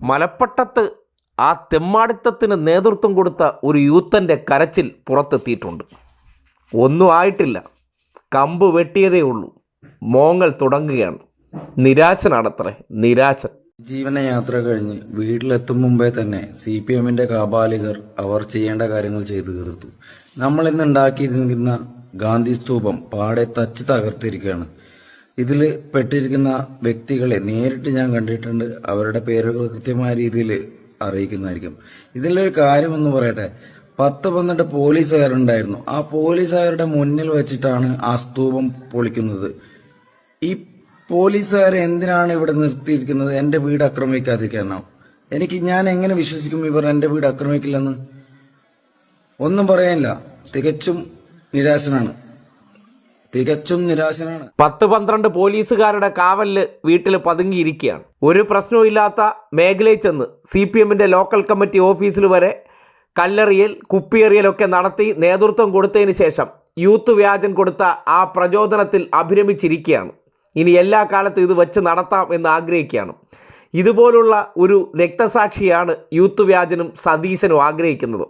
മലപ്പട്ടത്ത് ആ തെമ്മാടിത്തത്തിന് നേതൃത്വം കൊടുത്ത ഒരു യൂത്തൻ്റെ കരച്ചിൽ പുറത്തെത്തിയിട്ടുണ്ട്. ഒന്നും ആയിട്ടില്ല, കമ്പ് വെട്ടിയതേ ഉള്ളൂ, മോങ്ങൽ തുടങ്ങുകയാണ്. നിരാശനാണത്രേ, നിരാശൻ. ജീവന യാത്ര കഴിഞ്ഞ് വീട്ടിലെത്തും മുമ്പേ തന്നെ CPM-ന്റെ കാപാലികർ അവർ ചെയ്യേണ്ട കാര്യങ്ങൾ ചെയ്തു തീർത്തു. നമ്മൾ ഇന്ന് ഉണ്ടാക്കിയിരിക്കുന്ന ഗാന്ധി സ്തൂപം പാടെ തച്ച് തകർത്തിരിക്കുകയാണ്. ഇതിൽ പെട്ടിരിക്കുന്ന വ്യക്തികളെ നേരിട്ട് ഞാൻ കണ്ടിട്ടുണ്ട്. അവരുടെ പേരുകൾ കൃത്യമായ രീതിയിൽ അറിയിക്കുന്നതായിരിക്കും. ഇതിലൊരു കാര്യമെന്ന് പറയട്ടെ, 10-12 പോലീസുകാരുണ്ടായിരുന്നു. ആ പോലീസുകാരുടെ മുന്നിൽ വെച്ചിട്ടാണ് ആ സ്തൂപം പൊളിക്കുന്നത്. ഈ പോലീസുകാരെ എന്തിനാണ് ഇവിടെ നിർത്തിയിരിക്കുന്നത്? എൻ്റെ വീട് ആക്രമിക്കാതിരിക്കാനോ? ഞാൻ എങ്ങനെ വിശ്വസിക്കും ഇവർ എൻ്റെ വീട് ആക്രമിക്കില്ലെന്ന്? ഒന്നും പറയാനില്ല. തികച്ചും നിരാശനാണ്. 10-12 പോലീസുകാരുടെ കാവലില് വീട്ടിൽ പതുങ്ങിയിരിക്കുകയാണ്. ഒരു പ്രശ്നവും ഇല്ലാത്ത മേഖലയിൽ ചെന്ന് CPM-ന്റെ ലോക്കൽ കമ്മിറ്റി ഓഫീസിൽ വരെ കല്ലെറിയൽ, കുപ്പിയെറിയലൊക്കെ നടത്തി നേതൃത്വം കൊടുത്തതിന് ശേഷം യൂത്ത് വ്യാജൻ കൊടുത്ത ആ പ്രചോദനത്തിൽ അഭിരമിച്ചിരിക്കുകയാണ്. ഇനി എല്ലാ കാലത്തും ഇത് വെച്ച് നടത്താം എന്ന് ആഗ്രഹിക്കുകയാണ്. ഇതുപോലുള്ള ഒരു രക്തസാക്ഷിയാണ് യൂത്ത് വ്യാജനും സതീശനും ആഗ്രഹിക്കുന്നത്.